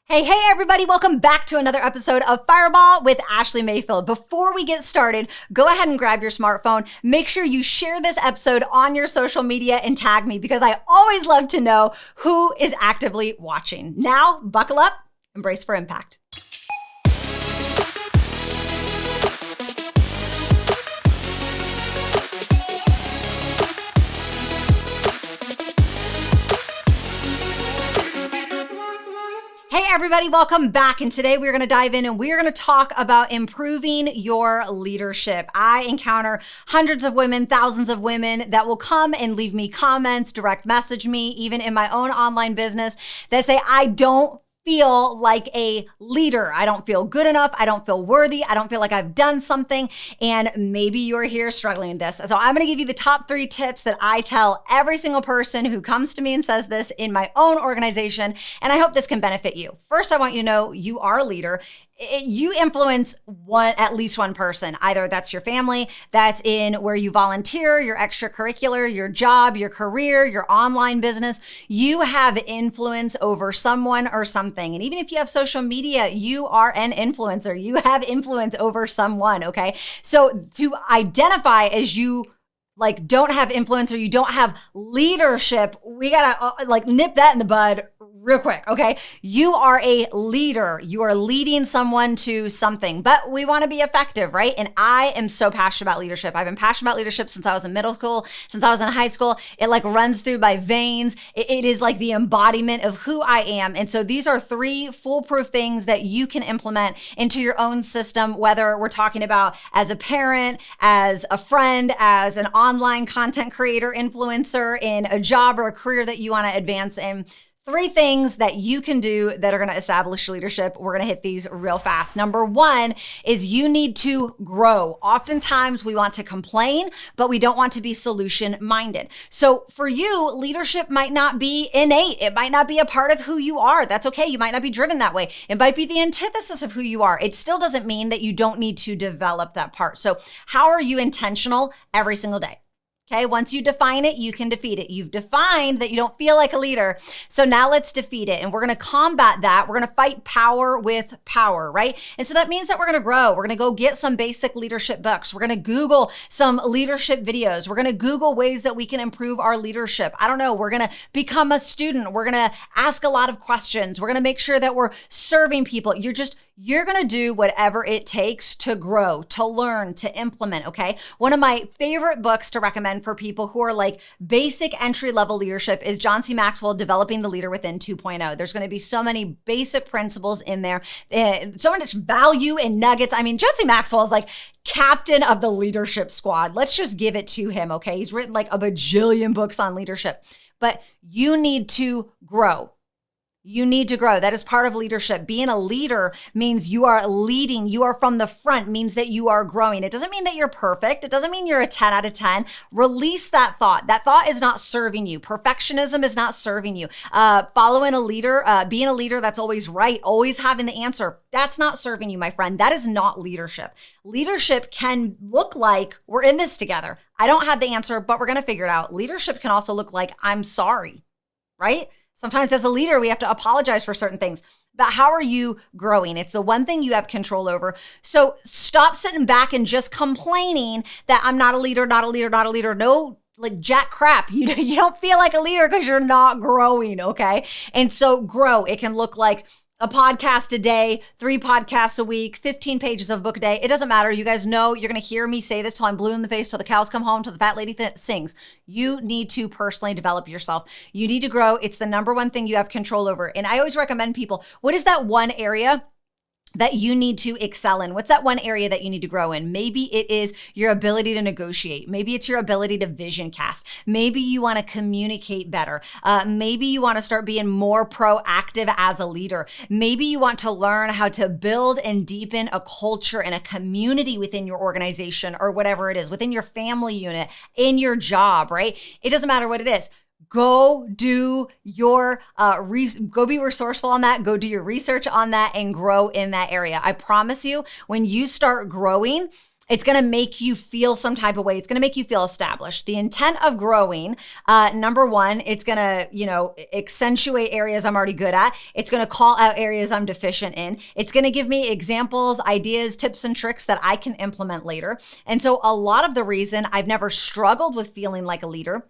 Hey, everybody. Welcome back to another episode of Fireball with Ashleigh Mayfield. Before we get started, go ahead and grab your smartphone. Make sure you share this episode on your social media and tag me because I always love to know who is actively watching. Now, buckle up and brace for impact. Hey everybody, welcome back. And today we're going to dive in and we're going to talk about improving your leadership. I encounter hundreds of women, thousands of women that will come and leave me comments, direct message me, even in my own online business that say, I don't feel like a leader. I don't feel good enough. I don't feel worthy. I don't feel like I've done something. And maybe you're here struggling with this. So I'm going to give you the top 3 tips that I tell every single person who comes to me and says this in my own organization. And I hope this can benefit you. First, I want you to know you are a leader. You influence at least one person. Either that's your family, that's in where you volunteer, your extracurricular, your job, your career, your online business. You have influence over someone or something. And even if you have social media, you are an influencer. You have influence over someone, okay? So to identify as you don't have influence or you don't have leadership, we gotta nip that in the bud real quick, okay? You are a leader. You are leading someone to something, but we want to be effective, right? And I am so passionate about leadership. I've been passionate about leadership since I was in middle school, since I was in high school. It runs through my veins. It is like the embodiment of who I am. And so these are 3 foolproof things that you can implement into your own system, whether we're talking about as a parent, as a friend, as an online content creator, influencer, in a job or a career that you want to advance in. 3 things that you can do that are going to establish leadership. We're going to hit these real fast. Number 1 is you need to grow. Oftentimes we want to complain, but we don't want to be solution minded. So for you, leadership might not be innate. It might not be a part of who you are. That's okay. You might not be driven that way. It might be the antithesis of who you are. It still doesn't mean that you don't need to develop that part. So how are you intentional every single day? Okay, once you define it, you can defeat it. You've defined that you don't feel like a leader. So now let's defeat it. And we're going to combat that. We're going to fight power with power, right? And so that means that we're going to grow. We're going to go get some basic leadership books. We're going to Google some leadership videos. We're going to Google ways that we can improve our leadership. I don't know. We're going to become a student. We're going to ask a lot of questions. We're going to make sure that we're serving people. You're going to do whatever it takes to grow, to learn, to implement, okay? One of my favorite books to recommend for people who are basic entry-level leadership is John C. Maxwell, Developing the Leader Within 2.0. There's going to be so many basic principles in there, so much value and nuggets. I mean, John C. Maxwell is captain of the leadership squad. Let's just give it to him, okay? He's written a bajillion books on leadership, but you need to grow. You need to grow. That is part of leadership. Being a leader means you are leading. You are from the front, means that you are growing. It doesn't mean that you're perfect. It doesn't mean you're a 10 out of 10. Release that thought. That thought is not serving you. Perfectionism is not serving you. Following a leader, being a leader that's always right, always having the answer, that's not serving you, my friend. That is not leadership. Leadership can look like we're in this together. I don't have the answer, but we're going to figure it out. Leadership can also look like I'm sorry, right? Sometimes as a leader, we have to apologize for certain things. But how are you growing? It's the one thing you have control over. So stop sitting back and just complaining that I'm not a leader, not a leader, not a leader. No, jack crap. You don't feel like a leader because you're not growing, okay? And so grow. It can look like a podcast a day, 3 podcasts a week, 15 pages of a book a day. It doesn't matter. You guys know you're going to hear me say this till I'm blue in the face, till the cows come home, till the fat lady sings. You need to personally develop yourself. You need to grow. It's the number 1 thing you have control over. And I always recommend people, what is that one area that you need to excel in? What's that one area that you need to grow in? Maybe it is your ability to negotiate. Maybe it's your ability to vision cast. Maybe you want to communicate better. Maybe you want to start being more proactive as a leader. Maybe you want to learn how to build and deepen a culture and a community within your organization or whatever it is, within your family unit, in your job, right? It doesn't matter what it is. Go do your, go be resourceful on that. Go do your research on that and grow in that area. I promise you, when you start growing, It's going to make you feel some type of way. It's going to make you feel established. The intent of growing, number one, it's going to, accentuate areas I'm already good at. It's going to call out areas I'm deficient in. It's going to give me examples, ideas, tips, and tricks that I can implement later. And so a lot of the reason I've never struggled with feeling like a leader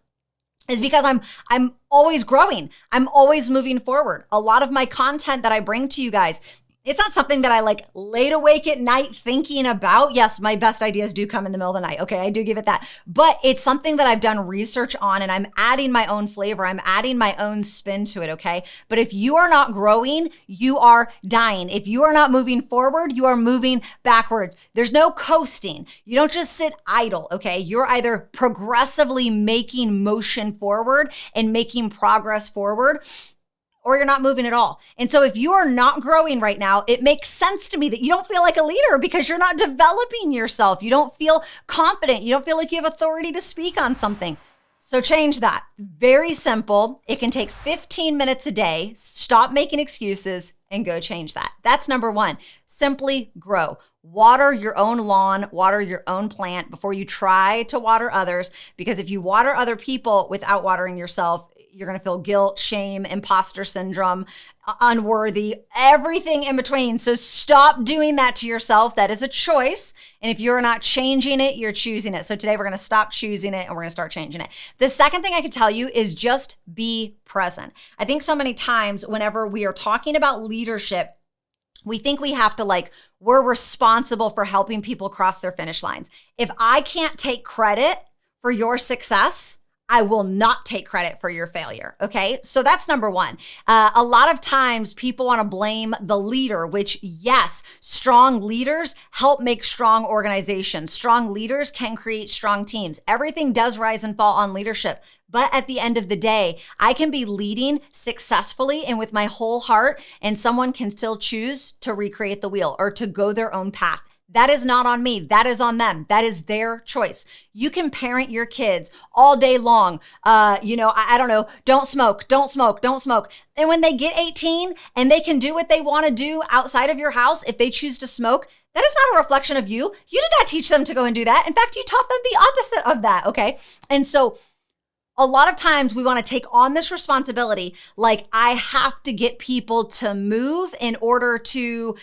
is because I'm always growing. I'm always moving forward. A lot of my content that I bring to you guys, it's not something that I like laid awake at night thinking about. Yes, my best ideas do come in the middle of the night. Okay, I do give it that. But it's something that I've done research on, and I'm adding my own flavor. I'm adding my own spin to it, okay? But if you are not growing, you are dying. If you are not moving forward, you are moving backwards. There's no coasting. You don't just sit idle, okay? You're either progressively making motion forward and making progress forward, or you're not moving at all. And so if you are not growing right now, it makes sense to me that you don't feel like a leader because you're not developing yourself. You don't feel confident. You don't feel like you have authority to speak on something. So change that. Very simple. It can take 15 minutes a day. Stop making excuses and go change that. That's number one. Simply grow. Water your own lawn, water your own plant before you try to water others. Because if you water other people without watering yourself, you're going to feel guilt, shame, imposter syndrome, unworthy, everything in between. So stop doing that to yourself. That is a choice. And if you're not changing it, you're choosing it. So today we're going to stop choosing it and we're going to start changing it. The second thing I could tell you is just be present. I think so many times whenever we are talking about leadership, we think we have to we're responsible for helping people cross their finish lines. If I can't take credit for your success, I will not take credit for your failure. Okay. So that's number one. A lot of times people want to blame the leader, which yes, strong leaders help make strong organizations. Strong leaders can create strong teams. Everything does rise and fall on leadership. But at the end of the day, I can be leading successfully and with my whole heart, and someone can still choose to recreate the wheel or to go their own path. That is not on me. That is on them. That is their choice. You can parent your kids all day long. I don't know, don't smoke, don't smoke, don't smoke. And when they get 18 and they can do what they want to do outside of your house, if they choose to smoke, that is not a reflection of you. You did not teach them to go and do that. In fact, you taught them the opposite of that, okay? And so a lot of times we want to take on this responsibility, like I have to get people to move in order to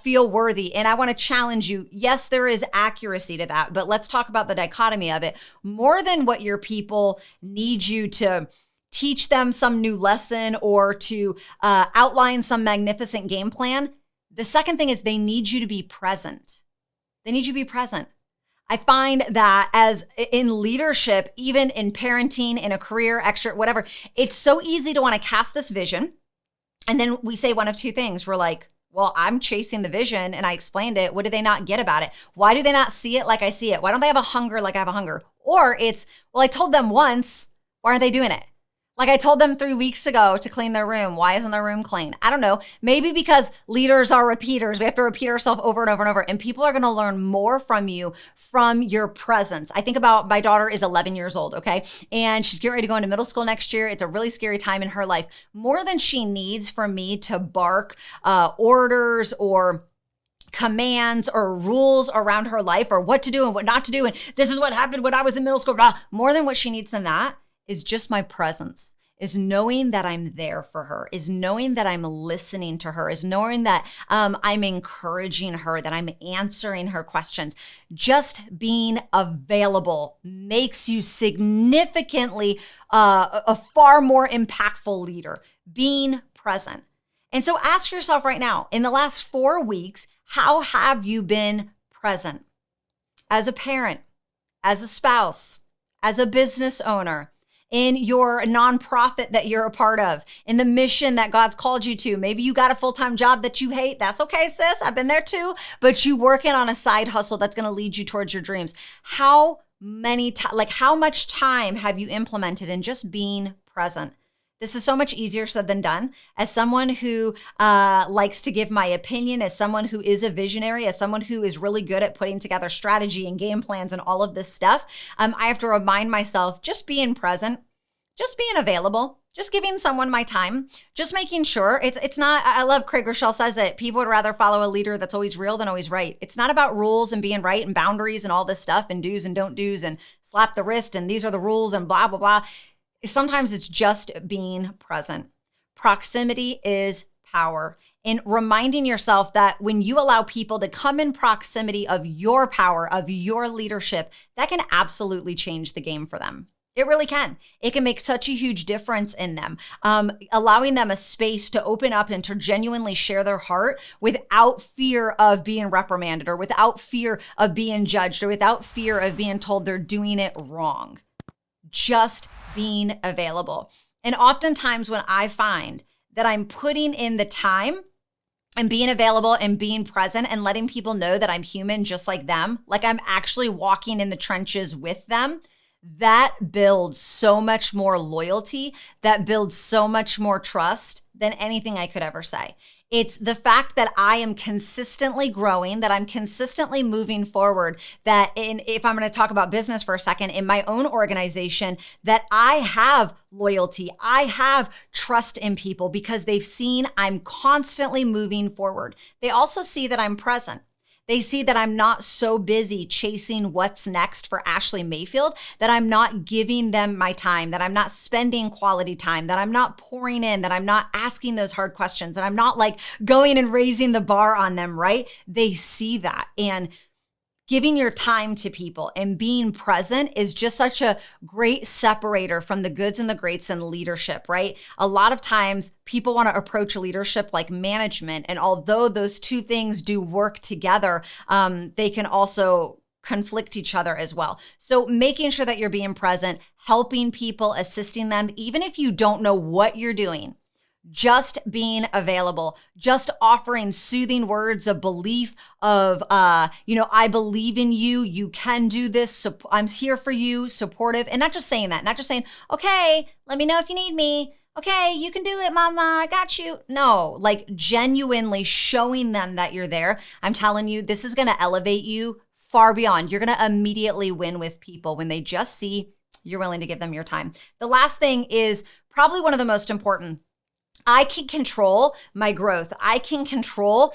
feel worthy. And I want to challenge you. Yes, there is accuracy to that, but let's talk about the dichotomy of it. More than what your people need you to teach them some new lesson or to outline some magnificent game plan, the second thing is they need you to be present. They need you to be present. I find that as in leadership, even in parenting, in a career, extra, whatever, it's so easy to want to cast this vision. And then we say one of two things. We're like, well, I'm chasing the vision and I explained it. What do they not get about it? Why do they not see it like I see it? Why don't they have a hunger like I have a hunger? Or it's, well, I told them once, why aren't they doing it? Like I told them 3 weeks ago to clean their room. Why isn't their room clean? I don't know. Maybe because leaders are repeaters. We have to repeat ourselves over and over and over. And people are going to learn more from you, from your presence. I think about my daughter is 11 years old, okay? And she's getting ready to go into middle school next year. It's a really scary time in her life. More than she needs for me to bark orders or commands or rules around her life or what to do and what not to do. And this is what happened when I was in middle school. Blah. More than what she needs than that is just my presence, is knowing that I'm there for her, is knowing that I'm listening to her, is knowing that I'm encouraging her, that I'm answering her questions. Just being available makes you significantly a far more impactful leader, being present. And so ask yourself right now, in the last 4 weeks, how have you been present? As a parent, as a spouse, as a business owner, in your nonprofit that you're a part of, in the mission that God's called you to. Maybe you got a full-time job that you hate. That's okay, sis. I've been there too. But you working on a side hustle that's going to lead you towards your dreams. How much time have you implemented in just being present? This is so much easier said than done. As someone who likes to give my opinion, as someone who is a visionary, as someone who is really good at putting together strategy and game plans and all of this stuff, I have to remind myself, just being present just being available, just giving someone my time, just making sure it's not, I love Craig Rochelle says it, people would rather follow a leader that's always real than always right. It's not about rules and being right and boundaries and all this stuff and do's and don't do's and slap the wrist and these are the rules and blah, blah, blah. Sometimes it's just being present. Proximity is power. And reminding yourself that when you allow people to come in proximity of your power, of your leadership, that can absolutely change the game for them. It really can. It can make such a huge difference in them, allowing them a space to open up and to genuinely share their heart without fear of being reprimanded or without fear of being judged or without fear of being told they're doing it wrong. Just being available. And oftentimes when I find that I'm putting in the time and being available and being present and letting people know that I'm human just like them, like I'm actually walking in the trenches with them, that builds so much more loyalty, that builds so much more trust than anything I could ever say. It's the fact that I am consistently growing, that I'm consistently moving forward, that if I'm going to talk about business for a second, in my own organization, that I have loyalty, I have trust in people because they've seen I'm constantly moving forward. They also see that I'm present. They see that I'm not so busy chasing what's next for Ashleigh Mayfield, that I'm not giving them my time, that I'm not spending quality time, that I'm not pouring in, that I'm not asking those hard questions, that I'm not like going and raising the bar on them, right? They see that. And giving your time to people and being present is just such a great separator from the goods and the greats in leadership, right? A lot of times people want to approach leadership like management. And although those two things do work together, they can also conflict each other as well. So making sure that you're being present, helping people, assisting them, even if you don't know what you're doing, just being available, just offering soothing words of belief of, I believe in you, you can do this, I'm here for you, supportive, and not just saying that, not just saying, okay, let me know if you need me. Okay, you can do it, mama, I got you. No, like genuinely showing them that you're there. I'm telling you, this is gonna elevate you far beyond. You're gonna immediately win with people when they just see you're willing to give them your time. The last thing is probably one of the most important. I can control my growth. I can control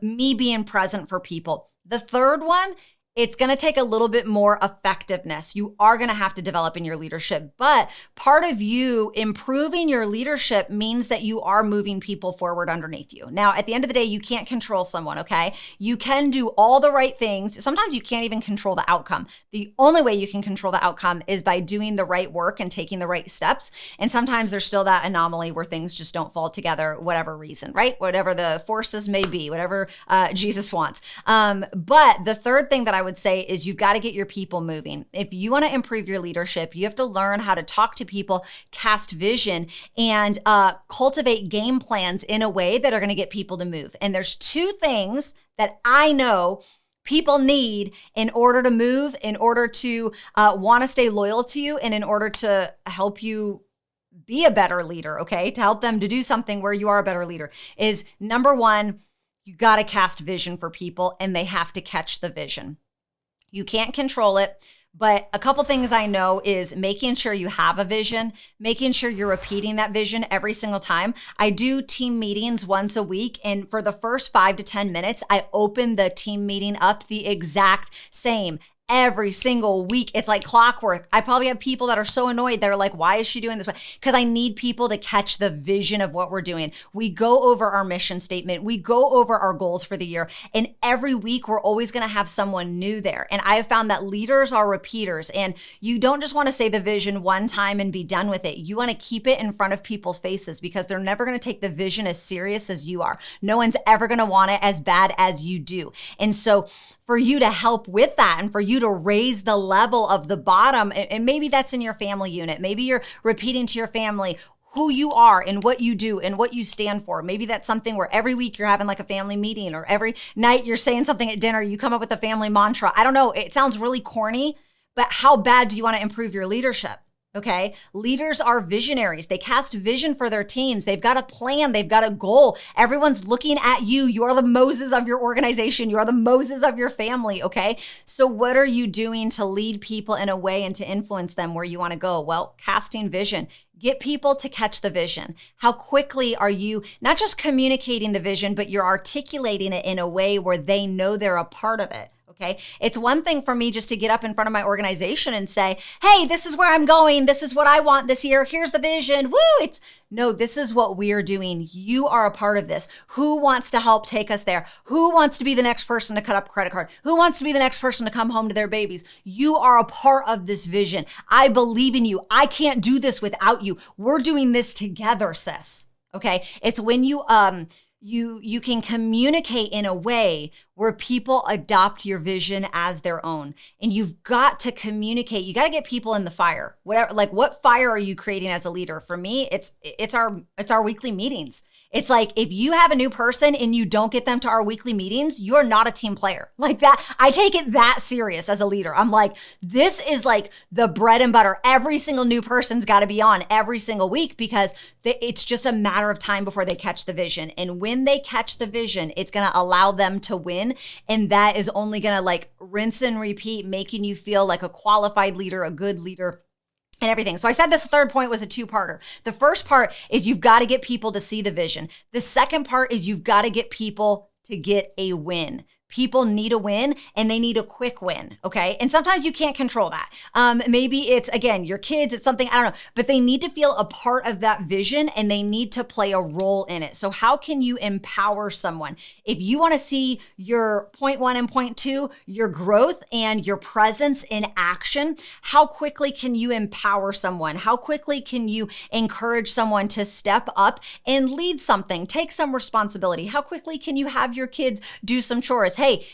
me being present for people. The third one, it's going to take a little bit more effectiveness. You are going to have to develop in your leadership, but part of you improving your leadership means that you are moving people forward underneath you. Now, at the end of the day, you can't control someone, okay? You can do all the right things. Sometimes you can't even control the outcome. The only way you can control the outcome is by doing the right work and taking the right steps. And sometimes there's still that anomaly where things just don't fall together, whatever reason, right? Whatever the forces may be, whatever Jesus wants. But the third thing that I would say is you've got to get your people moving. If you want to improve your leadership, you have to learn how to talk to people, cast vision, and cultivate game plans in a way that are going to get people to move. And there's two things that I know people need in order to move, in order to want to stay loyal to you, and in order to help you be a better leader, okay? To help them to do something where you are a better leader is number one, you got to cast vision for people and they have to catch the vision. You can't control it, but a couple things I know is making sure you have a vision, making sure you're repeating that vision every single time. I do team meetings once a week, and for the first 5 to 10 minutes, I open the team meeting up the exact same. Every single week, it's like clockwork. I probably have people that are so annoyed. They're like, why is she doing this way? Because I need people to catch the vision of what we're doing. We go over our mission statement. We go over our goals for the year. And every week, we're always going to have someone new there. And I have found that leaders are repeaters. And you don't just want to say the vision one time and be done with it. You want to keep it in front of people's faces because they're never going to take the vision as serious as you are. No one's ever going to want it as bad as you do. And so for you to help with that and for you to raise the level of the bottom, and maybe that's in your family unit. Maybe you're repeating to your family who you are and what you do and what you stand for. Maybe that's something where every week you're having like a family meeting, or every night you're saying something at dinner, you come up with a family mantra. I don't know. It sounds really corny, but how bad do you want to improve your leadership? Okay. Leaders are visionaries. They cast vision for their teams. They've got a plan. They've got a goal. Everyone's looking at you. You are the Moses of your organization. You are the Moses of your family. Okay. So what are you doing to lead people in a way and to influence them where you want to go? Well, casting vision. Get people to catch the vision. How quickly are you not just communicating the vision, but you're articulating it in a way where they know they're a part of it? Okay. It's one thing for me just to get up in front of my organization and say, hey, this is where I'm going. This is what I want this year. Here's the vision. Woo. No, this is what we're doing. You are a part of this. Who wants to help take us there? Who wants to be the next person to cut up a credit card? Who wants to be the next person to come home to their babies? You are a part of this vision. I believe in you. I can't do this without you. We're doing this together, sis. Okay. It's when you can communicate in a way where people adopt your vision as their own. And you've got to communicate. You got to get people in the fire. Whatever, like what fire are you creating as a leader? For me, it's our weekly meetings. It's like if you have a new person and you don't get them to our weekly meetings, you're not a team player. Like that, I take it that serious as a leader. I'm like, this is like the bread and butter. Every single new person's got to be on every single week because it's just a matter of time before they catch the vision. And when they catch the vision, it's going to allow them to win. And that is only going to like rinse and repeat, making you feel like a qualified leader, a good leader, and everything. So I said this third point was a two-parter. The first part is you've got to get people to see the vision. The second part is you've got to get people to get a win. People need a win and they need a quick win, okay? And sometimes you can't control that. Maybe it's, again, your kids, it's something, I don't know, but they need to feel a part of that vision and they need to play a role in it. So how can you empower someone? If you want to see your point one and point two, your growth and your presence in action, how quickly can you empower someone? How quickly can you encourage someone to step up and lead something, take some responsibility? How quickly can you have your kids do some chores? Hey,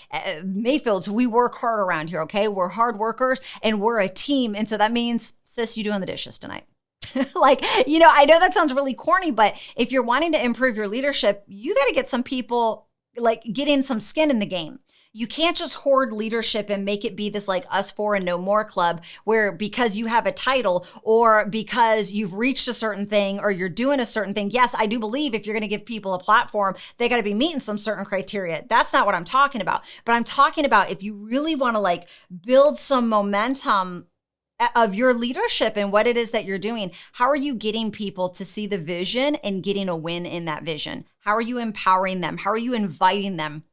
Mayfields, we work hard around here, okay? We're hard workers and we're a team. And so that means, sis, you doing the dishes tonight. Like, I know that sounds really corny, but if you're wanting to improve your leadership, you got to get some people, like get in some skin in the game. You can't just hoard leadership and make it be this like us four and no more club where because you have a title or because you've reached a certain thing or you're doing a certain thing. Yes, I do believe if you're going to give people a platform, they got to be meeting some certain criteria. That's not what I'm talking about. But I'm talking about if you really want to like build some momentum of your leadership and what it is that you're doing, how are you getting people to see the vision and getting a win in that vision? How are you empowering them? How are you inviting them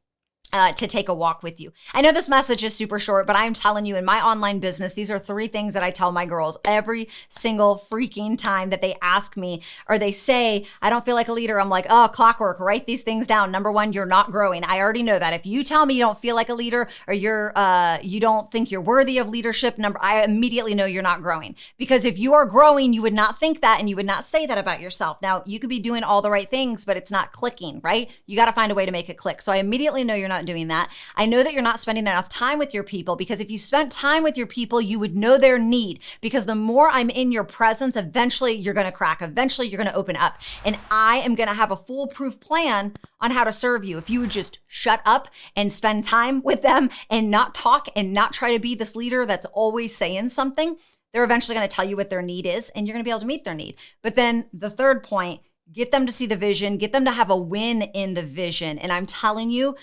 to take a walk with you? I know this message is super short, but I'm telling you in my online business, these are 3 things that I tell my girls every single freaking time that they ask me or they say, I don't feel like a leader. I'm like, oh, clockwork, write these things down. Number 1, you're not growing. I already know that. If you tell me you don't feel like a leader or you don't think you're worthy of leadership, I immediately know you're not growing. Because if you are growing, you would not think that and you would not say that about yourself. Now, you could be doing all the right things, but it's not clicking, right? You got to find a way to make it click. So I immediately know you're not doing that. I know that you're not spending enough time with your people because if you spent time with your people, you would know their need because the more I'm in your presence, eventually you're going to crack. Eventually you're going to open up and I am going to have a foolproof plan on how to serve you. If you would just shut up and spend time with them and not talk and not try to be this leader that's always saying something, they're eventually going to tell you what their need is and you're going to be able to meet their need. But then the third point, get them to see the vision, get them to have a win in the vision. And I'm telling you,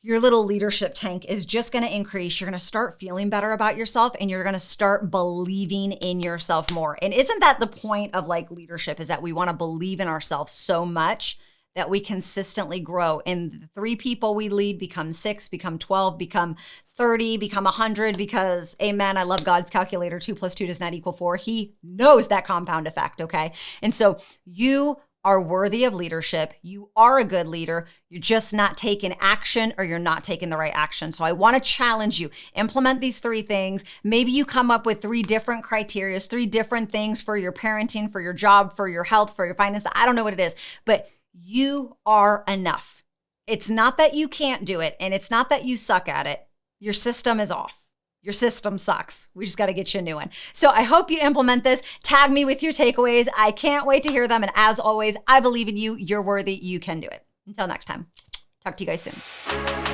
your little leadership tank is just going to increase. You're going to start feeling better about yourself and you're going to start believing in yourself more. And isn't that the point of like leadership is that we want to believe in ourselves so much that we consistently grow. And the 3 people we lead become 6, become 12, become 30, become 100 because, amen, I love God's calculator. 2 + 2 does not equal 4. He knows that compound effect, okay? And so you are worthy of leadership. You are a good leader. You're just not taking action or you're not taking the right action. So I want to challenge you. Implement these 3 things. Maybe you come up with 3 different criteria, 3 different things for your parenting, for your job, for your health, for your finance. I don't know what it is, but you are enough. It's not that you can't do it and it's not that you suck at it. Your system is off. Your system sucks. We just got to get you a new one. So I hope you implement this. Tag me with your takeaways. I can't wait to hear them. And as always, I believe in you. You're worthy. You can do it. Until next time, talk to you guys soon.